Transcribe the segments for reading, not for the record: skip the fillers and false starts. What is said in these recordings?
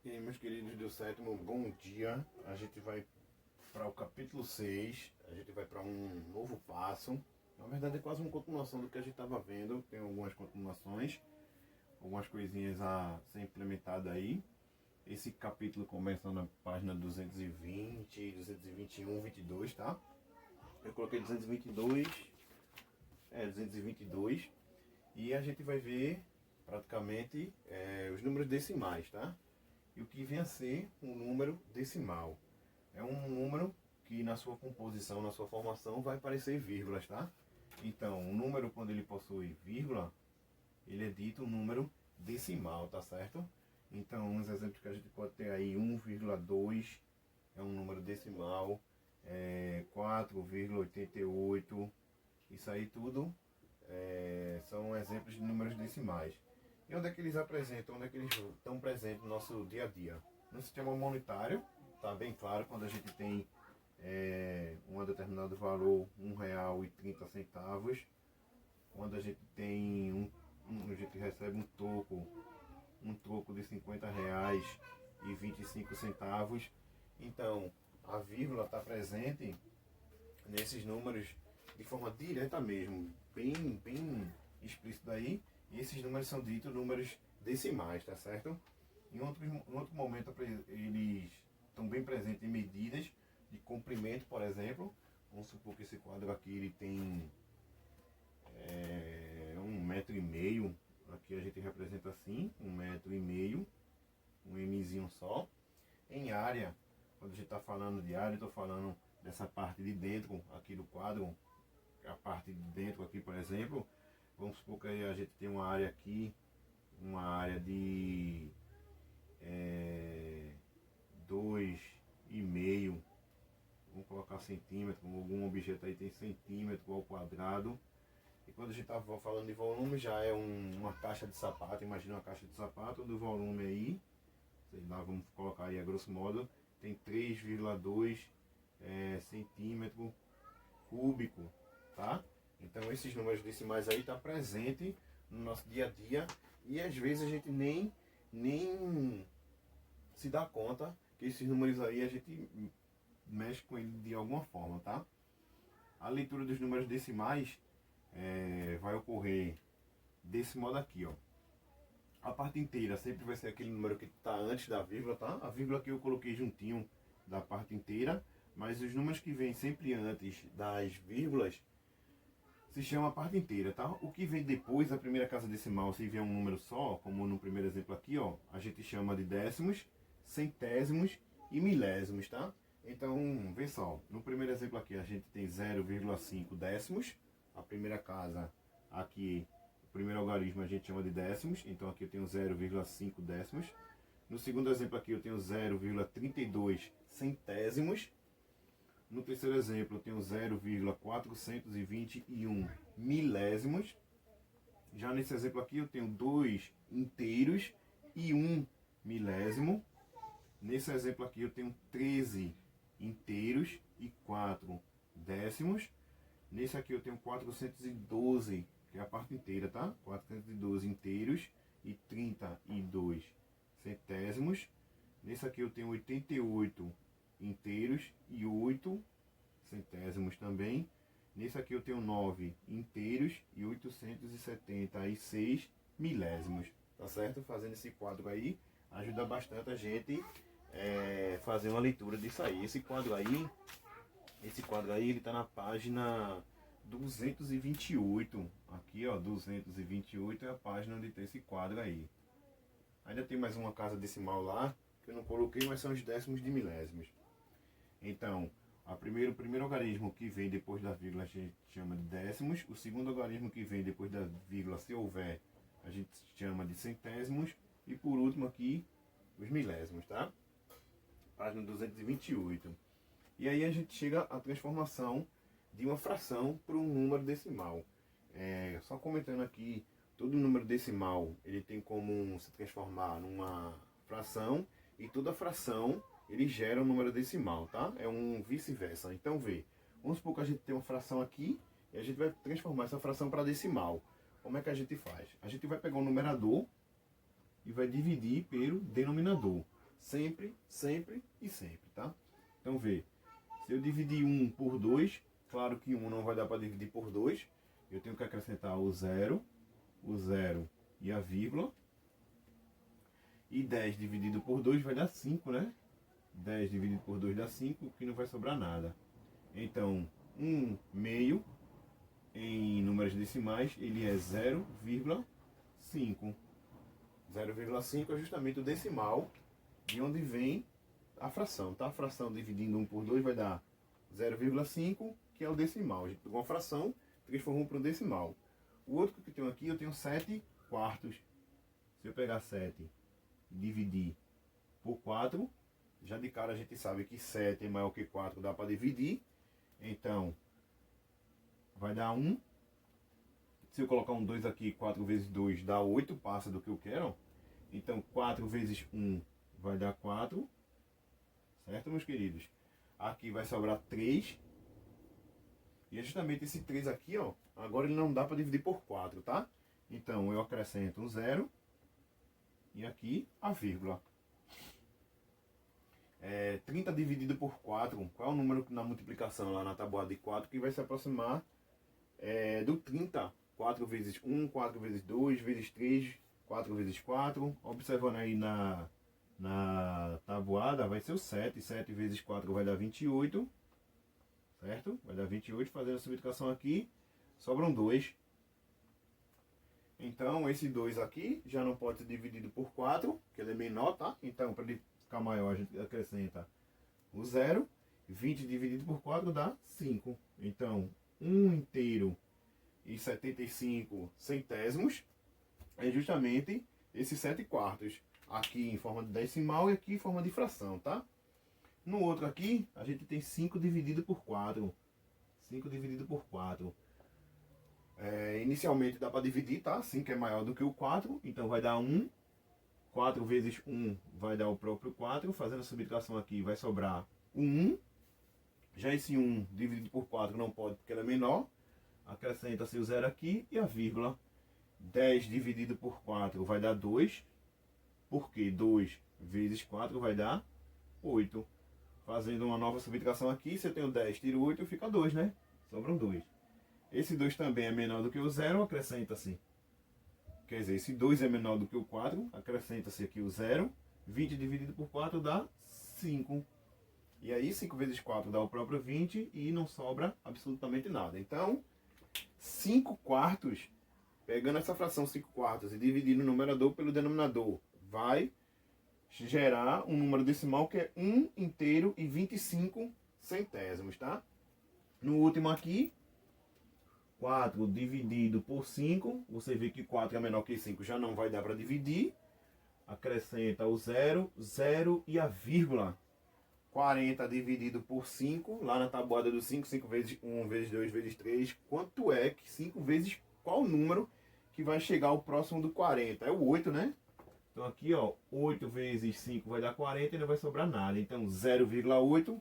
E aí, meus queridos do sétimo, bom dia. A gente vai para o capítulo 6. A gente vai para um novo passo. Na verdade é quase uma continuação do que a gente estava vendo. Tem algumas continuações, algumas coisinhas a ser implementada aí. Esse capítulo começa na página 220, 221, 22, tá? Eu coloquei 222, 222. E a gente vai ver praticamente os números decimais, tá? E o que vem a ser um número decimal. É um número que na sua composição, na sua formação, vai aparecer vírgulas, tá? Então, o número, quando ele possui vírgula, ele é dito um número decimal, tá certo? Então, uns exemplos que a gente pode ter aí, 1,2 é um número decimal, 4,88, isso aí tudo são exemplos de números decimais. E onde é que eles apresentam, onde é que eles estão presentes no nosso dia a dia? No sistema monetário, está bem claro, quando a gente tem um determinado valor, R$ 1,30, quando a gente tem a gente recebe um troco de R$ 50,25. Então, a vírgula está presente nesses números de forma direta mesmo, bem explícito aí. E esses números são ditos números decimais, tá certo? Em outro momento eles estão bem presentes em medidas de comprimento, por exemplo. Vamos supor que esse quadro aqui ele tem 1,5 m. Aqui a gente representa assim, 1,5 m, um mzinho só. Em área, quando a gente está falando de área, eu estou falando dessa parte de dentro aqui do quadro, a parte de dentro aqui, por exemplo. Vamos supor que a gente tem uma área aqui, uma área de 2,5, vamos colocar centímetro, algum objeto aí tem centímetro ao quadrado. E quando a gente está falando de volume, já é uma caixa de sapato. Imagina uma caixa de sapato do volume aí, sei lá, vamos colocar aí a grosso modo, tem 3,2 centímetro cúbico, tá? Então esses números decimais aí tá presente no nosso dia a dia e às vezes a gente nem se dá conta que esses números aí a gente mexe com ele de alguma forma, tá? A leitura dos números decimais vai ocorrer desse modo aqui, ó. A parte inteira sempre vai ser aquele número que está antes da vírgula, tá? A vírgula aqui eu coloquei juntinho da parte inteira, mas os números que vêm sempre antes das vírgulas se chama a parte inteira, tá? O que vem depois da primeira casa decimal, se vier um número só, como no primeiro exemplo aqui, ó, a gente chama de décimos, centésimos e milésimos, tá? Então, vê só, no primeiro exemplo aqui a gente tem 0,5 décimos, a primeira casa aqui, o primeiro algarismo a gente chama de décimos, então aqui eu tenho 0,5 décimos. No segundo exemplo aqui eu tenho 0,32 centésimos. No terceiro exemplo, eu tenho 0,421 milésimos. Já nesse exemplo aqui, eu tenho 2 inteiros e 1 milésimo. Nesse exemplo aqui, eu tenho 13 inteiros e 4 décimos. Nesse aqui, eu tenho 412, que é a parte inteira, tá? 412 inteiros e 32 centésimos. Nesse aqui, eu tenho 88 inteiros e 8 centésimos também. Nesse aqui eu tenho 9 inteiros e 876 milésimos, tá certo? Fazendo esse quadro aí ajuda bastante a gente fazer uma leitura disso aí. Esse quadro aí ele tá na página 228. Aqui, ó, 228 é a página onde tem esse quadro aí. Ainda tem mais uma casa decimal lá que eu não coloquei, mas são os décimos de milésimos. Então, o primeiro algarismo que vem depois da vírgula a gente chama de décimos. O segundo algarismo que vem depois da vírgula, se houver, a gente chama de centésimos. E por último aqui, os milésimos, tá? Página 228. E aí a gente chega à transformação de uma fração para um número decimal. Só comentando aqui, todo número decimal ele tem como se transformar numa fração, e toda fração ele gera um número decimal, tá? É um vice-versa. Então vê, vamos supor que a gente tem uma fração aqui e a gente vai transformar essa fração para decimal. Como é que a gente faz? A gente vai pegar o numerador e vai dividir pelo denominador. Sempre, sempre e sempre, tá? Então vê, se eu dividir 1 por 2, claro que 1 não vai dar para dividir por 2, eu tenho que acrescentar o 0 e a vírgula. E 10 dividido por 2 vai dar 5, né? 10 dividido por 2 dá 5, que não vai sobrar nada. Então, 1 meio em números decimais, ele é 0,5. 0,5 é justamente o decimal de onde vem a fração, tá? A fração dividindo 1 por 2 vai dar 0,5, que é o decimal. A gente pegou uma fração, transformou para um decimal. O outro que eu tenho aqui, eu tenho 7 quartos. Se eu pegar 7 e dividir por 4, já de cara a gente sabe que 7 é maior que 4, dá para dividir. Então, vai dar 1. Se eu colocar um 2 aqui, 4 vezes 2 dá 8, passa do que eu quero. Então, 4 vezes 1 vai dar 4. Certo, meus queridos? Aqui vai sobrar 3. E é justamente esse 3 aqui, ó. Agora ele não dá para dividir por 4, tá? Então, eu acrescento um 0. E aqui a vírgula. 30 dividido por 4. Qual é o número na multiplicação lá na tabuada de 4 que vai se aproximar do 30? 4 vezes 1, 4 vezes 2, vezes 3, 4 vezes 4. Observando aí na tabuada, vai ser o 7. 7 vezes 4 vai dar 28. Certo? Vai dar 28. Fazendo essa multiplicação aqui, sobram 2. Então, esse 2 aqui já não pode ser dividido por 4, que ele é menor, tá? Então, para ele ficar maior, a gente acrescenta o 0. 20 dividido por 4 dá 5. Então, 1 inteiro e 75 centésimos é justamente esses 7 quartos. Aqui em forma de decimal e aqui em forma de fração, tá? No outro aqui, a gente tem 5 dividido por 4. 5 dividido por 4. Inicialmente dá para dividir, tá? 5 é maior do que o 4, então vai dar 1. 4 vezes 1 vai dar o próprio 4. Fazendo essa multiplicação aqui, vai sobrar o 1. Já esse 1 dividido por 4 não pode, porque ele é menor. Acrescenta-se o 0 aqui e a vírgula. 10 dividido por 4 vai dar 2. Porque 2 vezes 4 vai dar 8. Fazendo uma nova subtração aqui, se eu tenho 10, tiro 8, fica 2, né? Sobram 2. Esse 2 também é menor do que o 0, acrescenta-se. Quer dizer, esse 2 é menor do que o 4, acrescenta-se aqui o 0. 20 dividido por 4 dá 5. E aí 5 vezes 4 dá o próprio 20 e não sobra absolutamente nada. Então, 5 quartos, pegando essa fração 5 quartos e dividindo o numerador pelo denominador, vai gerar um número decimal que é 1 inteiro e 25 centésimos, tá? No último aqui, 4 dividido por 5, você vê que 4 é menor que 5, já não vai dar para dividir. Acrescenta o 0, 0 e a vírgula. 40 dividido por 5, lá na tabuada do 5, 5 vezes 1, vezes 2, vezes 3. Quanto é que 5 vezes qual número que vai chegar ao próximo do 40? É o 8, né? Então aqui, ó, 8 vezes 5 vai dar 40 e não vai sobrar nada. Então 0,8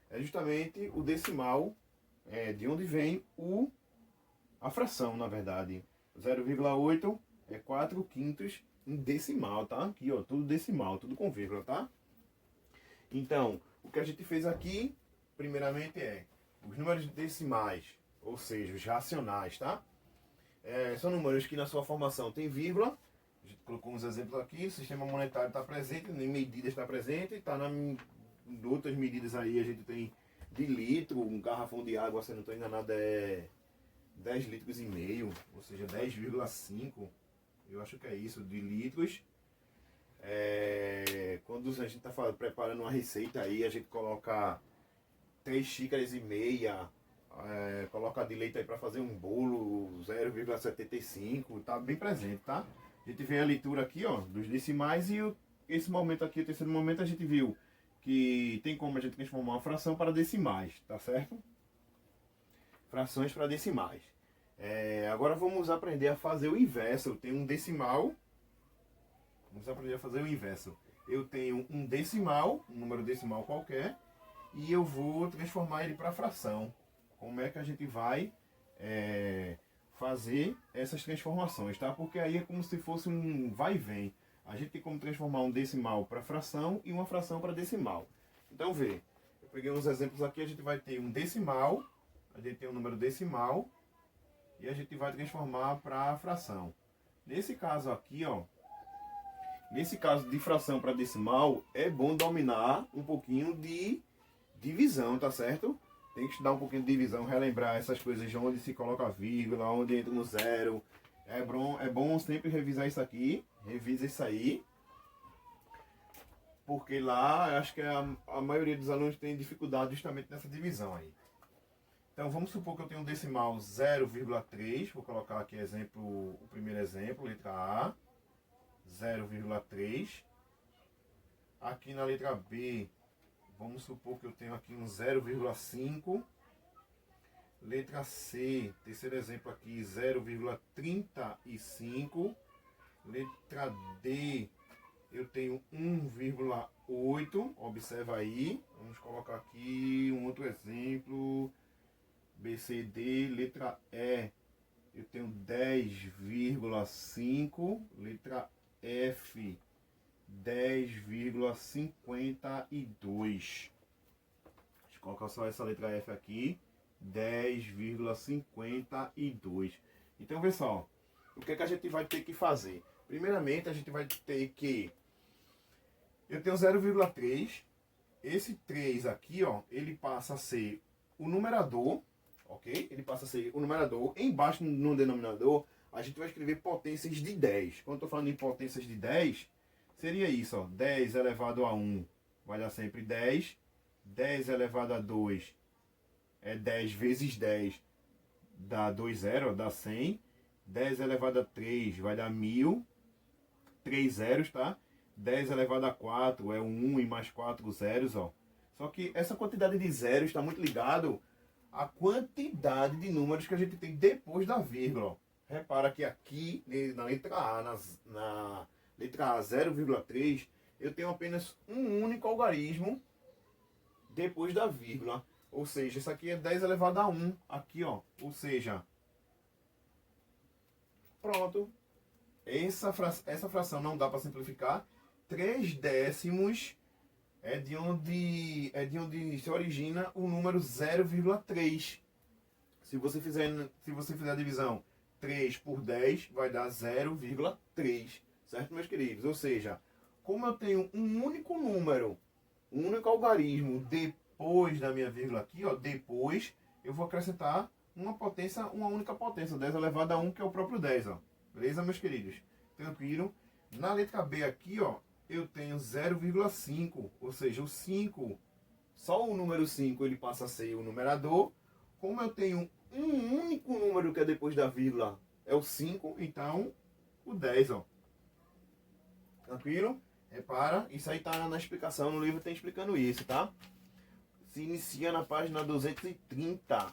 é justamente o decimal de onde vem a fração, na verdade. 0,8 é 4 quintos em decimal, tá? Aqui, ó, tudo decimal, tudo com vírgula, tá? Então, o que a gente fez aqui, primeiramente, os números decimais, ou seja, os racionais, tá? São números que na sua formação tem vírgula. A gente colocou uns exemplos aqui. O sistema monetário está presente, em medidas está presente, está em outras medidas aí. A gente tem de litro, um garrafão de água, se eu não estou enganado, é 10 litros e meio, ou seja, 10,5. Eu acho que é isso, de litros. Quando a gente está preparando uma receita aí, a gente coloca 3 xícaras e meia, coloca de leite aí para fazer um bolo, 0,75, tá bem presente, tá? A gente vê a leitura aqui, ó, dos decimais e esse momento aqui, o terceiro momento, a gente viu que tem como a gente transformar uma fração para decimais, tá certo? Frações para decimais. Agora vamos aprender a fazer o inverso. Eu tenho um decimal. Vamos aprender a fazer o inverso. Eu tenho um decimal, um número decimal qualquer, e eu vou transformar ele para fração. Como é que a gente vai fazer essas transformações, tá? Porque aí é como se fosse um vai e vem. a gente tem como transformar um decimal para fração e uma fração para decimal. Então, vê, eu peguei uns exemplos aqui, a gente vai ter um decimal, a gente tem um número decimal, e a gente vai transformar para fração. Nesse caso aqui, ó, nesse caso de fração para decimal, é bom dominar um pouquinho de divisão, tá certo? Tem que estudar um pouquinho de divisão, relembrar essas coisas de onde se coloca a vírgula, onde entra no zero. É bom sempre revisar isso aqui, revisa isso aí. Porque lá, eu acho que a maioria dos alunos tem dificuldade justamente nessa divisão aí. Então vamos supor que eu tenho um decimal 0,3, vou colocar aqui exemplo, o primeiro exemplo, letra A, 0,3. Aqui na letra B, vamos supor que eu tenho aqui um 0,5. Letra C, terceiro exemplo aqui, 0,35. Letra D, eu tenho 1,8. Observa aí. Vamos colocar aqui um outro exemplo. B, C, D. Letra E, eu tenho 10,5. Letra F, 10,52. Deixa eu colocar só essa letra F aqui. 10,52. Então, pessoal, o que é que a gente vai ter que fazer? Primeiramente, a gente vai ter que... Eu tenho 0,3. Esse 3 aqui, ó, ele passa a ser o numerador, ok? Ele passa a ser o numerador. Embaixo, no denominador, a gente vai escrever potências de 10. Quando eu estou falando em potências de 10, seria isso, ó. 10 elevado a 1 vai dar sempre 10. 10 elevado a 2 é 10 vezes 10, dá 2 zeros, dá 100. 10 elevado a 3 vai dar 1000. 3 zeros, tá? 10 elevado a 4 é 1 e mais 4 zeros, ó. Só que essa quantidade de zeros está muito ligado à quantidade de números que a gente tem depois da vírgula, ó. Repara que aqui, na letra A, na letra A 0,3, eu tenho apenas um único algarismo depois da vírgula. Ou seja, isso aqui é 10 elevado a 1, aqui, ó. Ou seja, pronto. Essa fração não dá para simplificar. 3 décimos é de onde se origina o número 0,3. Se você fizer a divisão 3 por 10, vai dar 0,3. Certo, meus queridos? Ou seja, como eu tenho um único número, um único algarismo depois da minha vírgula aqui, ó, depois eu vou acrescentar uma única potência, 10 elevado a 1, que é o próprio 10, ó. Beleza, meus queridos? Tranquilo? Na letra B aqui, ó, eu tenho 0,5, ou seja, o 5, só o número 5 ele passa a ser o numerador. Como eu tenho um único número que é depois da vírgula, é o 5, então o 10, ó. Tranquilo? Repara, isso aí tá na explicação, no livro tem explicando isso, tá? Se inicia na página 230.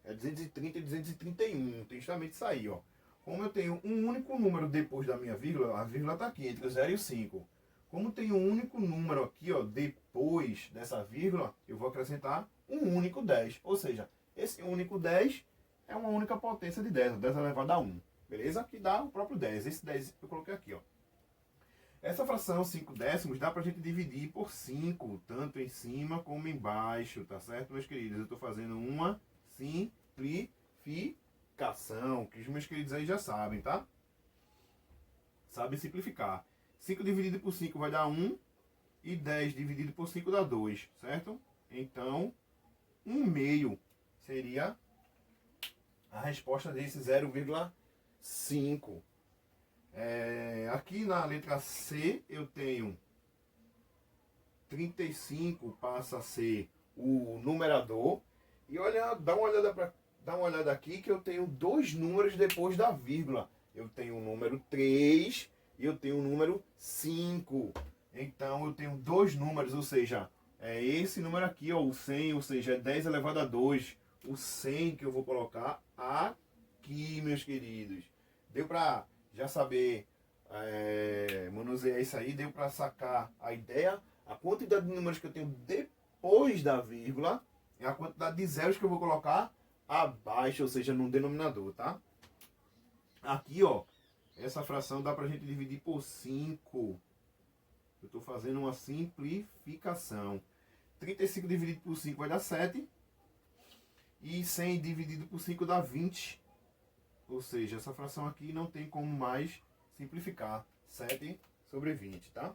É 230 e 231, tem justamente isso aí, ó. Como eu tenho um único número depois da minha vírgula, a vírgula está aqui, entre o 0 e o 5. Como tem um único número aqui, ó, depois dessa vírgula, eu vou acrescentar um único 10. Ou seja, esse único 10 é uma única potência de 10, 10 elevado a 1. Beleza? Que dá o próprio 10. Esse 10 eu coloquei aqui, ó. Essa fração 5 décimos dá pra gente dividir por 5, tanto em cima como embaixo, tá certo, meus queridos? Eu estou fazendo uma simplificação, que os meus queridos aí já sabem, tá? Sabem simplificar. 5 dividido por 5 vai dar 1, e 10 dividido por 5 dá 2, certo? Então, 1/2 seria a resposta desse 0,5. Aqui na letra C eu tenho 35, passa a ser o numerador. E olha, dá uma olhada aqui que eu tenho dois números depois da vírgula. Eu tenho o número 3 e eu tenho o número 5. Então eu tenho dois números, ou seja, é esse número aqui, ó, o 100, ou seja, é 10 elevado a 2. O 100 que eu vou colocar aqui, meus queridos. Deu pra já saber manusear isso aí? Deu pra sacar a ideia? A quantidade de números que eu tenho depois da vírgula é a quantidade de zeros que eu vou colocar abaixo, ou seja, no denominador, tá? Aqui, ó, essa fração dá pra gente dividir por 5. Eu estou fazendo uma simplificação. 35 dividido por 5 vai dar 7. E 100 dividido por 5 dá 20. Ou seja, essa fração aqui não tem como mais simplificar. 7 sobre 20, tá?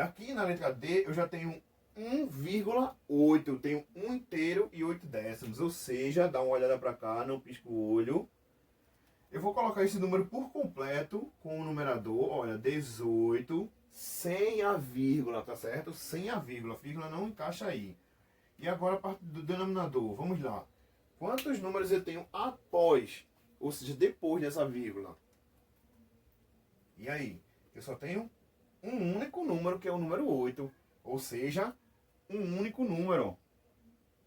Aqui na letra D eu já tenho 1,8. Eu tenho 1 inteiro e 8 décimos. Ou seja, dá uma olhada para cá, não pisca o olho. Eu vou colocar esse número por completo com o numerador. Olha, 18, sem a vírgula, tá certo? Sem a vírgula não encaixa aí. E agora a parte do denominador. Vamos lá. Quantos números eu tenho após, ou seja, depois dessa vírgula? E aí? Eu só tenho um único número, que é o número 8. Ou seja, um único número.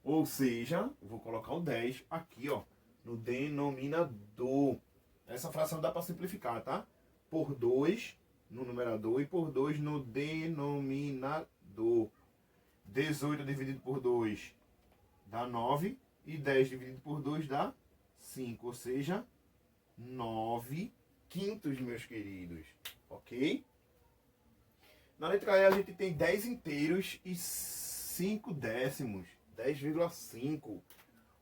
Ou seja, eu vou colocar o 10 aqui, ó, no denominador. Essa fração dá para simplificar, tá? Por 2 no numerador e por 2 no denominador. 18 dividido por 2 dá 9. E 10 dividido por 2 dá 5. Ou seja, 9 quintos, meus queridos. Ok? Na letra E a gente tem 10 inteiros e 5 décimos. 10,5.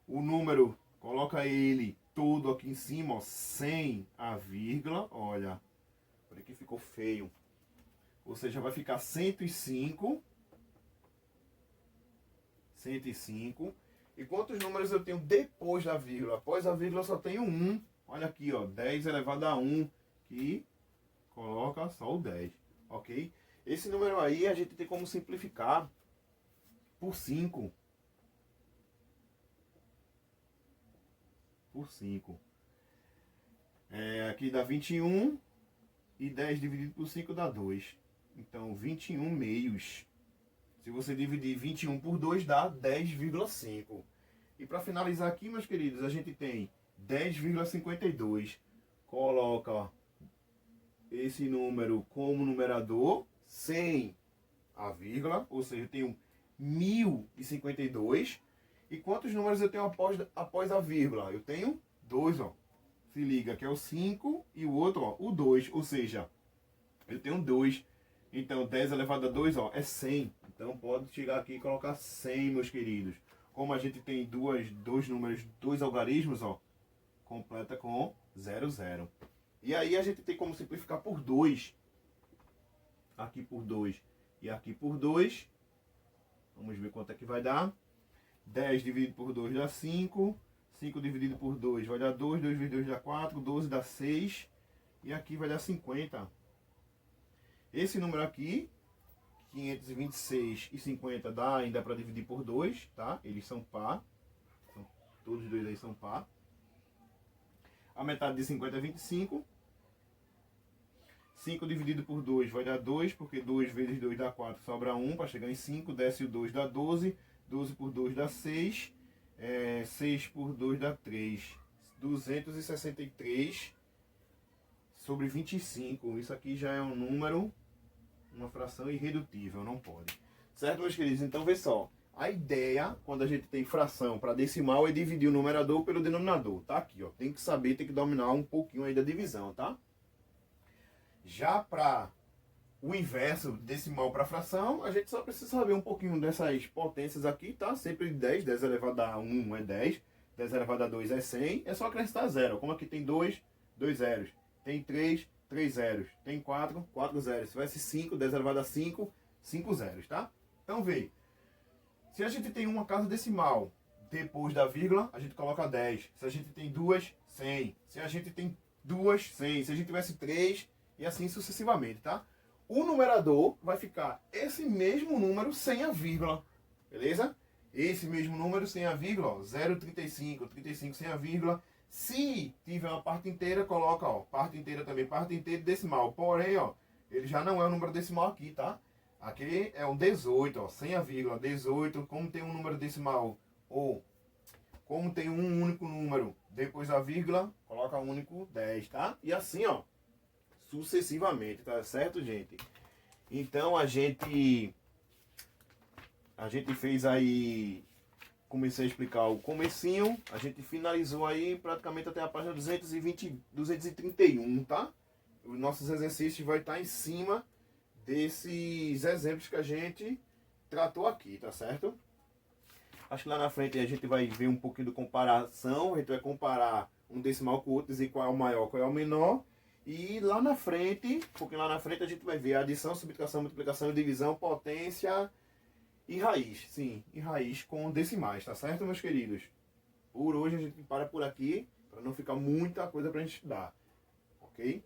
O número, coloca ele todo aqui em cima, ó, sem a vírgula. Olha que ficou feio. Ou seja, vai ficar 105. 105. E quantos números eu tenho depois da vírgula? Após a vírgula eu só tenho 1. Olha aqui, ó, 10 elevado a 1. Que coloca só o 10. Ok? Esse número aí a gente tem como simplificar por 5. Por 5. Aqui dá 21. E 10 dividido por 5 dá 2. Então, 21 meios. Se você dividir 21 por 2, dá 10,5. E para finalizar aqui, meus queridos, a gente tem 10,52. Coloca esse número como numerador, sem a vírgula. Ou seja, eu tenho 1052. E quantos números eu tenho após a vírgula? Eu tenho 2, ó. Se liga, que é o 5 e o outro, ó, o 2. Ou seja, eu tenho 2. Então, 10 elevado a 2, ó, é 100. Então, pode chegar aqui e colocar 100, meus queridos. Como a gente tem dois números, dois algarismos, ó, completa com 0, 0. E aí, a gente tem como simplificar por 2. Aqui por 2 e aqui por 2. Vamos ver quanto é que vai dar. 10 dividido por 2 dá 5. 5 dividido por 2 vai dar 2. 2 vezes 2 dá 4. 12 dá 6. E aqui vai dar 50. Esse número aqui, 526 e 50, dá ainda para dividir por 2, tá? Eles são par. Todos os dois aí são par. A metade de 50 é 25. 5 dividido por 2 vai dar 2, porque 2 vezes 2 dá 4, sobra 1 para chegar em 5. Desce o 2 dá 12. 12 por 2 dá 6. 6 por 2 dá 3. 263 sobre 25. Isso aqui já é um número, uma fração irredutível, não pode. Certo, meus queridos? Então, vê só. A ideia, quando a gente tem fração para decimal, é dividir o numerador pelo denominador. Tá aqui, ó. Tem que saber, tem que dominar um pouquinho aí da divisão, tá? Já para o inverso, decimal para fração, a gente só precisa saber um pouquinho dessas potências aqui, tá? Sempre 10. 10 elevado a 1 é 10. 10 elevado a 2 é 100. É só acrescentar 0. Como aqui tem 2, 2 zeros. Tem 3, 3 zeros. Tem 4, 4 zeros. Se tivesse 5, 10 elevado a 5, 5 zeros, tá? Então, vê. Se a gente tem uma casa decimal depois da vírgula, a gente coloca 10. Se a gente tem duas, 100. Se a gente tem duas, 100. Se a gente tivesse 3, e assim sucessivamente, tá? O numerador vai ficar esse mesmo número sem a vírgula, beleza? Esse mesmo número sem a vírgula, ó, 0,35, 35 sem a vírgula. Se tiver uma parte inteira, coloca, ó, parte inteira também, parte inteira decimal. Porém, ó, ele já não é o número decimal aqui, tá? Aqui é um 18, ó, sem a vírgula, 18. Como tem um número decimal, ou como tem um único número depois da vírgula, coloca um único 10, tá? E assim, ó, sucessivamente, tá certo, gente? Então a gente fez aí comecei a explicar o comecinho, a gente finalizou aí praticamente até a página 231, tá? Os nossos exercícios vai estar em cima desses exemplos que a gente tratou aqui, tá certo? Acho que lá na frente a gente vai ver um pouquinho de comparação, a gente vai comparar um decimal com o outro, dizer qual é o maior, qual é o menor. E lá na frente, porque lá na frente a gente vai ver adição, subtração, multiplicação, divisão, potência e raiz. Sim, e raiz com decimais, tá certo, meus queridos? Por hoje a gente para por aqui, para não ficar muita coisa para a gente estudar, ok?